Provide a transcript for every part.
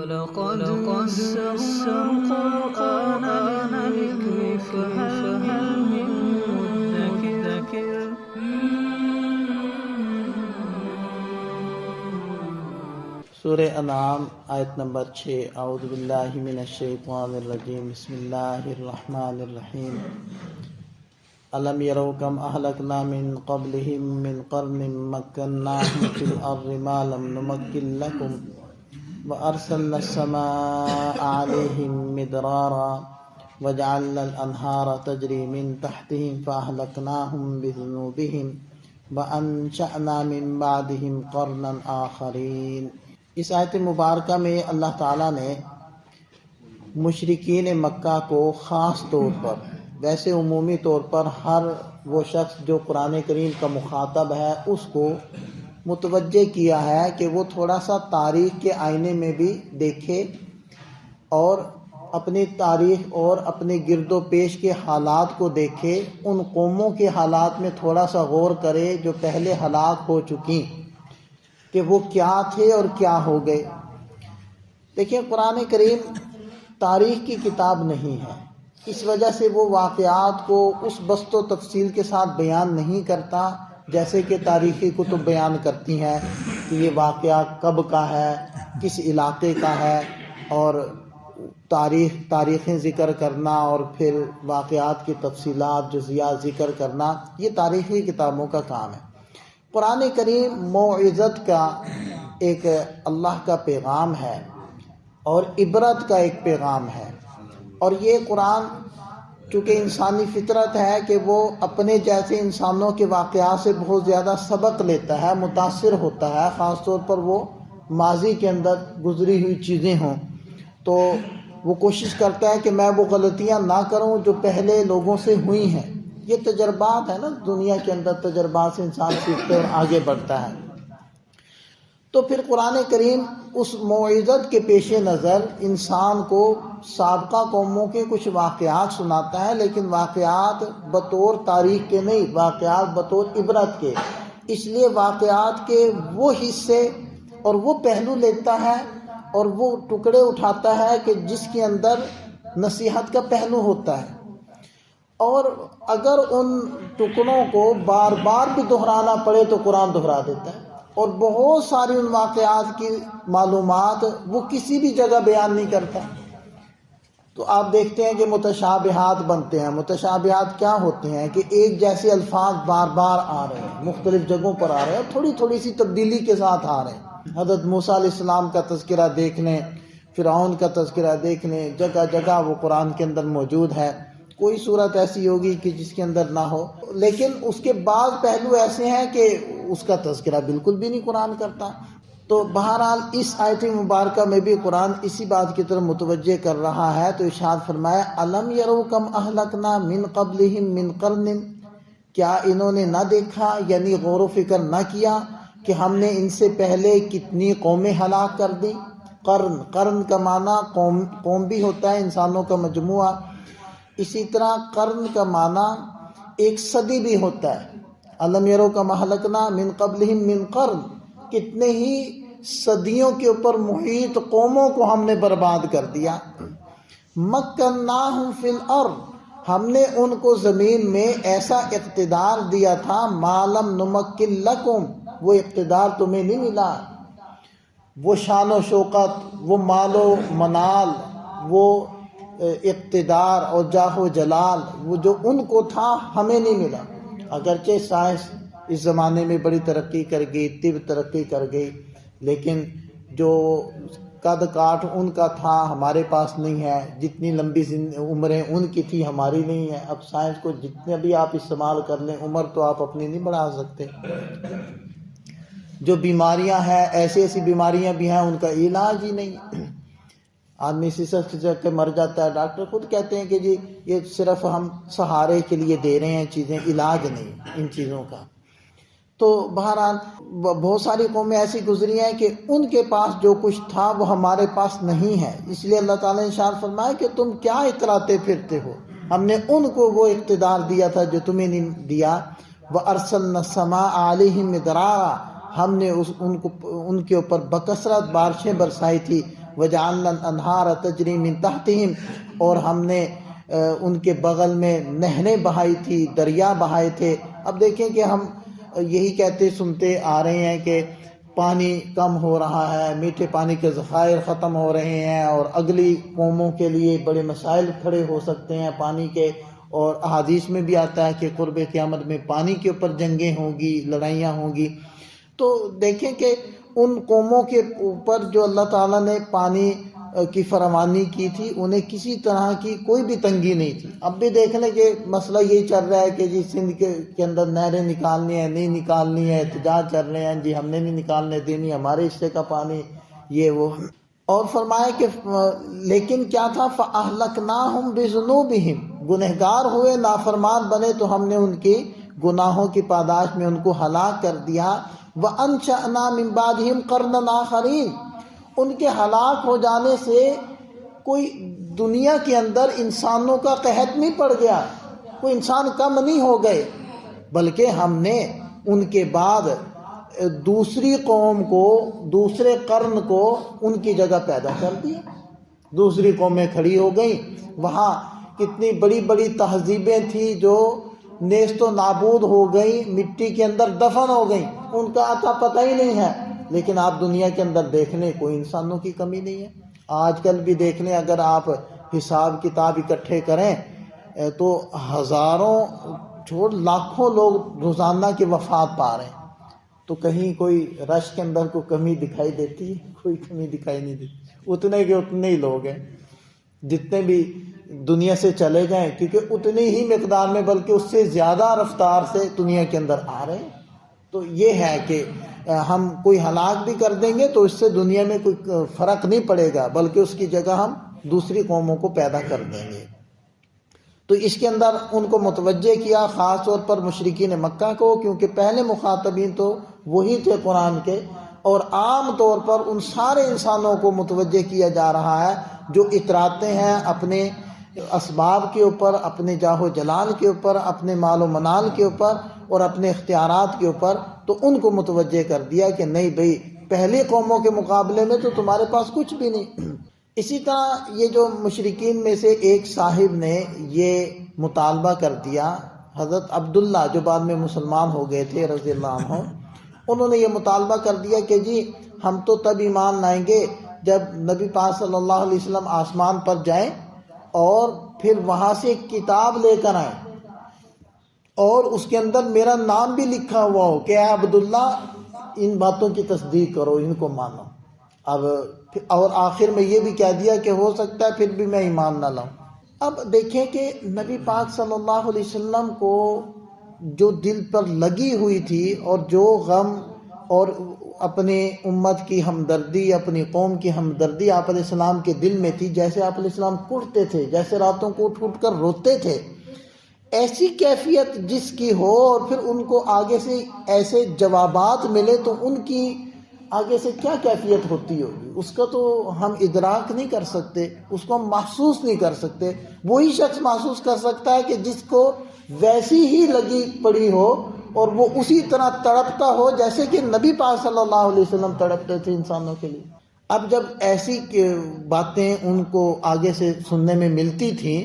وَلَقَدْ يَسَّرْنَا الْقُرْآنَ لِلذِّكْرِ فَهَلْ مِن مُّدَّكِرٍ سورہ انعام آیت نمبر 6۔ اعوذ باللہ من الشیطان الرجیم، بسم اللہ الرحمن الرحیم۔ الم یروا کم اہلکنا من قبلہم من قرن مکناہم فی الارض ما لم نمکن لکم وارسلنا السماء علیہم مدرارا وجعلنا الانہار تجری من تحتہم فاہلکناہم بذنوبہم وانشأنا من بعدہم قرنا آخرین۔ اس آیت مبارکہ میں اللہ تعالیٰ نے مشرکین مکہ کو خاص طور پر، ویسے عمومی طور پر ہر وہ شخص جو قرآن کریم کا مخاطب ہے اس کو متوجہ کیا ہے کہ وہ تھوڑا سا تاریخ کے آئینے میں بھی دیکھے اور اپنی تاریخ اور اپنے گرد و پیش کے حالات کو دیکھے، ان قوموں کے حالات میں تھوڑا سا غور کرے جو پہلے ہلاک ہو چکی کہ وہ کیا تھے اور کیا ہو گئے۔ دیکھیں، قرآن کریم تاریخ کی کتاب نہیں ہے، اس وجہ سے وہ واقعات کو اس بسط و تفصیل کے ساتھ بیان نہیں کرتا جیسے کہ تاریخی کتب بیان کرتی ہیں کہ یہ واقعہ کب کا ہے، کس علاقے کا ہے، اور تاریخیں ذکر کرنا اور پھر واقعات کی تفصیلات جزیات ذکر کرنا، یہ تاریخی کتابوں کا کام ہے۔ قرآن کریم موعظت کا ایک اللہ کا پیغام ہے اور عبرت کا ایک پیغام ہے، اور یہ قرآن چونکہ انسانی فطرت ہے کہ وہ اپنے جیسے انسانوں کے واقعات سے بہت زیادہ سبق لیتا ہے، متاثر ہوتا ہے، خاص طور پر وہ ماضی کے اندر گزری ہوئی چیزیں ہوں تو وہ کوشش کرتا ہے کہ میں وہ غلطیاں نہ کروں جو پہلے لوگوں سے ہوئی ہیں۔ یہ تجربات ہے نا، دنیا کے اندر تجربات سے انسان سیکھتے اور آگے بڑھتا ہے۔ تو پھر قرآن کریم اس موعظت کے پیش نظر انسان کو سابقہ قوموں کے کچھ واقعات سناتا ہے، لیکن واقعات بطور تاریخ کے نہیں، واقعات بطور عبرت کے۔ اس لیے واقعات کے وہ حصے اور وہ پہلو لیتا ہے اور وہ ٹکڑے اٹھاتا ہے کہ جس کے اندر نصیحت کا پہلو ہوتا ہے، اور اگر ان ٹکڑوں کو بار بار بھی دہرانا پڑے تو قرآن دہرا دیتا ہے، اور بہت ساری ان واقعات کی معلومات وہ کسی بھی جگہ بیان نہیں کرتا۔ تو آپ دیکھتے ہیں کہ متشابہات بنتے ہیں۔ متشابہات کیا ہوتے ہیں کہ ایک جیسے الفاظ بار بار آ رہے ہیں، مختلف جگہوں پر آ رہے ہیں، تھوڑی تھوڑی سی تبدیلی کے ساتھ آ رہے ہیں۔ حضرت موسیٰ علیہ السلام کا تذکرہ دیکھ لیں، فرعون کا تذکرہ دیکھ لیں، جگہ جگہ وہ قرآن کے اندر موجود ہے۔ کوئی صورت ایسی ہوگی کہ جس کے اندر نہ ہو، لیکن اس کے بعض پہلو ایسے ہیں کہ اس کا تذکرہ بالکل بھی نہیں قرآن کرتا۔ تو بہرحال اس آیت مبارکہ میں بھی قرآن اسی بات کی طرف متوجہ کر رہا ہے۔ تو ارشاد فرمایا الم یروا کم اہلکنا من قبلہم من قرن، کیا انہوں نے نہ دیکھا، یعنی غور و فکر نہ کیا کہ ہم نے ان سے پہلے کتنی قومیں ہلاک کر دی۔ قرن کا معنی قوم بھی ہوتا ہے، انسانوں کا مجموعہ۔ اسی طرح قرن کا معنی ایک صدی بھی ہوتا ہے۔ الم یروا کم اہلکنا من قبلہم من قرن، کتنے ہی صدیوں کے اوپر محیط قوموں کو ہم نے برباد کر دیا۔ مکناہم فی الارض، ہم نے ان کو زمین میں ایسا اقتدار دیا تھا، ما لم نمکن لکم، وہ اقتدار تمہیں نہیں ملا، وہ شان و شوکت، وہ مال و منال، وہ اقتدار اور جاہ و جلال، وہ جو ان کو تھا ہمیں نہیں ملا۔ اگرچہ سائنس اس زمانے میں بڑی ترقی کر گئی، طب ترقی کر گئی، لیکن جو قد کاٹ ان کا تھا ہمارے پاس نہیں ہے، جتنی لمبی عمریں ان کی تھی ہماری نہیں ہے۔ اب سائنس کو جتنے بھی آپ استعمال کر لیں، عمر تو آپ اپنی نہیں بڑھا سکتے۔ جو بیماریاں ہیں، ایسی بیماریاں بھی ہیں ان کا علاج ہی نہیں۔ آدمی سسک کے مر جاتا ہے، ڈاکٹر خود کہتے ہیں کہ جی یہ صرف ہم سہارے کے لیے دے رہے ہیں چیزیں، علاج نہیں ان چیزوں کا۔ تو بہرحال بہت ساری قومیں ایسی گزری ہیں کہ ان کے پاس جو کچھ تھا وہ ہمارے پاس نہیں ہے، اس لیے اللہ تعالیٰ نے ارشاد فرمایا کہ تم کیا اتراتے پھرتے ہو، ہم نے ان کو وہ اقتدار دیا تھا جو تمہیں نہیں دیا۔ وَأَرْسَلْنَا السَّمَاءَ عَلَيْهِمْ مِدْرَارًا، ہم نے ان کے اوپر بکثرت بارشیں برسائی تھی۔ وجعلنا الانہار تجری من تحتہم، اور ہم نے ان کے بغل میں نہریں بہائی تھی، دریا بہائے تھے۔ اب دیکھیں کہ ہم یہی کہتے سنتے آ رہے ہیں کہ پانی کم ہو رہا ہے، میٹھے پانی کے ذخائر ختم ہو رہے ہیں، اور اگلی قوموں کے لیے بڑے مسائل کھڑے ہو سکتے ہیں پانی کے، اور احادیث میں بھی آتا ہے کہ قرب قیامت میں پانی کے اوپر جنگیں ہوں گی، لڑائیاں ہوں گی۔ تو دیکھیں کہ ان قوموں کے اوپر جو اللہ تعالیٰ نے پانی کی فراوانی کی تھی، انہیں کسی طرح کی کوئی بھی تنگی نہیں تھی۔ اب بھی دیکھ لیں کہ مسئلہ یہی چل رہا ہے کہ جی سندھ کے اندر نہریں نکالنی ہے، نہیں نکالنی ہے، احتجاج چل رہے ہیں، جی ہم نے نہیں نکالنے دینی، ہمارے حصے کا پانی یہ وہ۔ اور فرمایا کہ لیکن کیا تھا، فَأَهْلَكْنَاهُمْ بِذُنُوبِهِمْ، گنہگار ہوئے، نافرمان بنے تو ہم نے ان کی گناہوں کی پاداش میں ان کو ہلاک کر دیا۔ وَأَنشَأْنَا مِن بَعْدِهِمْ قَرْنًا آخَرِينَ، ان کے ہلاک ہو جانے سے کوئی دنیا کے اندر انسانوں کا قحط نہیں پڑ گیا، کوئی انسان کم نہیں ہو گئے، بلکہ ہم نے ان کے بعد دوسری قوم کو، دوسرے قرن کو ان کی جگہ پیدا کر دیا، دوسری قومیں کھڑی ہو گئیں۔ وہاں کتنی بڑی بڑی تہذیبیں تھیں جو نیست و نابود ہو گئیں، مٹی کے اندر دفن ہو گئیں، ان کا اتا پتہ ہی نہیں ہے۔ لیکن آپ دنیا کے اندر دیکھ لیں کوئی انسانوں کی کمی نہیں ہے۔ آج کل بھی دیکھ لیں، اگر آپ حساب کتاب اکٹھے کریں تو ہزاروں چھوڑ لاکھوں لوگ روزانہ کی وفات پا رہے ہیں، تو کہیں کوئی رش کے اندر کوئی کمی دکھائی دیتی ہے؟ کوئی کمی دکھائی نہیں دیتی، اتنے کے اتنے ہی لوگ ہیں، جتنے بھی دنیا سے چلے جائیں، کیونکہ اتنی ہی مقدار میں بلکہ اس سے زیادہ رفتار سے دنیا کے اندر آ رہے ہیں۔ تو یہ ہے کہ ہم کوئی ہلاک بھی کر دیں گے تو اس سے دنیا میں کوئی فرق نہیں پڑے گا، بلکہ اس کی جگہ ہم دوسری قوموں کو پیدا کر دیں گے۔ تو اس کے اندر ان کو متوجہ کیا، خاص طور پر مشرکین مکہ کو، کیونکہ پہلے مخاطبین تو وہی تھے قرآن کے، اور عام طور پر ان سارے انسانوں کو متوجہ کیا جا رہا ہے جو اتراتے ہیں اپنے اسباب کے اوپر، اپنے جاہ و جلال کے اوپر، اپنے مال و منال کے اوپر اور اپنے اختیارات کے اوپر، تو ان کو متوجہ کر دیا کہ نہیں بھئی، پہلی قوموں کے مقابلے میں تو تمہارے پاس کچھ بھی نہیں۔ اسی طرح یہ جو مشرکین میں سے ایک صاحب نے یہ مطالبہ کر دیا، حضرت عبداللہ جو بعد میں مسلمان ہو گئے تھے رضی اللہ عنہ، انہوں نے یہ مطالبہ کر دیا کہ جی ہم تو تب ایمان لائیں گے جب نبی پاک صلی اللہ علیہ وسلم آسمان پر جائیں اور پھر وہاں سے ایک کتاب لے کر آئیں اور اس کے اندر میرا نام بھی لکھا ہوا ہو کہ اے عبداللہ ان باتوں کی تصدیق کرو، ان کو مانو۔ اب اور آخر میں یہ بھی کہہ دیا کہ ہو سکتا ہے پھر بھی میں ایمان نہ لاؤں۔ اب دیکھیں کہ نبی پاک صلی اللہ علیہ وسلم کو جو دل پر لگی ہوئی تھی اور جو غم اور اپنے امت کی ہمدردی، اپنی قوم کی ہمدردی آپ علیہ السلام کے دل میں تھی، جیسے آپ علیہ السلام کڑتے تھے، جیسے راتوں کو اٹھ اٹھ کر روتے تھے، ایسی کیفیت جس کی ہو اور پھر ان کو آگے سے ایسے جوابات ملے تو ان کی آگے سے کیا کیفیت ہوتی ہوگی، اس کا تو ہم ادراک نہیں کر سکتے، اس کو ہم محسوس نہیں کر سکتے۔ وہی شخص محسوس کر سکتا ہے کہ جس کو ویسی ہی لگی پڑی ہو اور وہ اسی طرح تڑپتا ہو جیسے کہ نبی پاک صلی اللہ علیہ وسلم تڑپتے تھے انسانوں کے لیے۔ اب جب ایسی باتیں ان کو آگے سے سننے میں ملتی تھیں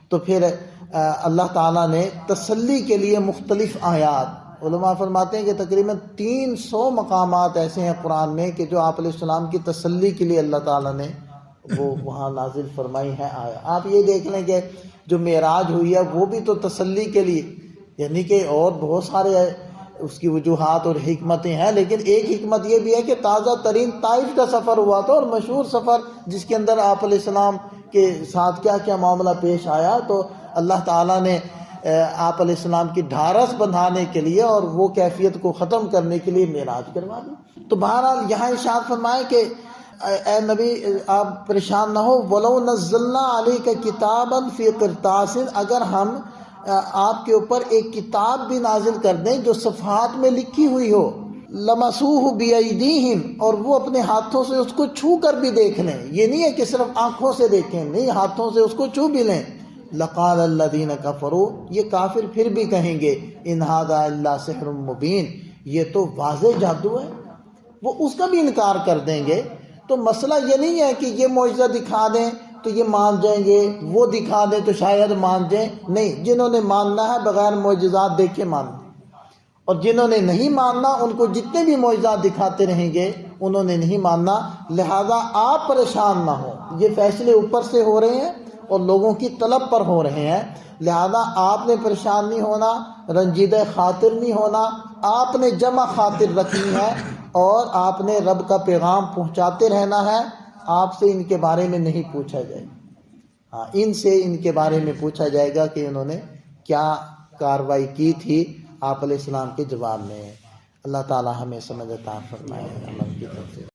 تو پھر اللہ تعالیٰ نے تسلی کے لیے مختلف آیات، علماء فرماتے ہیں کہ تقریباً 300 مقامات ایسے ہیں قرآن میں کہ جو آپ علیہ السلام کی تسلی کے لیے اللہ تعالیٰ نے وہ وہاں نازل فرمائی ہیں آیا۔ آپ یہ دیکھ لیں کہ جو معراج ہوئی ہے وہ بھی تو تسلی کے لیے، یعنی کہ اور بہت سارے اس کی وجوہات اور حکمتیں ہیں، لیکن ایک حکمت یہ بھی ہے کہ تازہ ترین طائف کا سفر ہوا تھا اور مشہور سفر جس کے اندر آپ علیہ السلام کے ساتھ کیا کیا معاملہ پیش آیا، تو اللہ تعالیٰ نے آپ علیہ السلام کی ڈھارس بندھانے کے لیے اور وہ کیفیت کو ختم کرنے کے لیے معراج کروا دی۔ تو بہرحال یہاں ارشاد فرمائے کہ اے نبی آپ پریشان نہ ہو، وَلَوْ نَزَّلْنَا عَلَيْكَ كِتَابًا فِي قِرْطَاسٍ، اگر ہم آپ کے اوپر ایک کتاب بھی نازل کر دیں جو صفحات میں لکھی ہوئی ہو، لَمَسُوهُ بِأَيْدِيهِمْ، اور وہ اپنے ہاتھوں سے اس کو چھو کر بھی دیکھ لیں، یہ نہیں ہے کہ صرف آنکھوں سے دیکھیں، نہیں، ہاتھوں سے اس کو چھو بھی لیں، لَقَالَ الَّذِينَ كَفَرُوا، یہ کافر پھر بھی کہیں گے إِنْ هَذَا إِلَّا سِحْرٌ مُبِينٌ، یہ تو واضح جادو ہے، وہ اس کا بھی انکار کر دیں گے۔ تو مسئلہ یہ نہیں ہے کہ یہ معجزہ دکھا دیں تو یہ مان جائیں گے، وہ دکھا دیں تو شاید مان جائیں، نہیں، جنہوں نے ماننا ہے بغیر معجزات دیکھے ماننا، اور جنہوں نے نہیں ماننا ان کو جتنے بھی معجزات دکھاتے رہیں گے انہوں نے نہیں ماننا۔ لہذا آپ پریشان نہ ہوں، یہ فیصلے اوپر سے ہو رہے ہیں اور لوگوں کی طلب پر ہو رہے ہیں، لہذا آپ نے پریشان نہیں ہونا، رنجیدہ خاطر نہیں ہونا، آپ نے جمع خاطر رکھنی ہے اور آپ نے رب کا پیغام پہنچاتے رہنا ہے۔ آپ سے ان کے بارے میں نہیں پوچھا جائے گا، ان سے ان کے بارے میں پوچھا جائے گا کہ انہوں نے کیا کارروائی کی تھی آپ علیہ السلام کے جواب میں۔ اللہ تعالی ہمیں سمجھ عطا فرمائے، عمل کی توفیق۔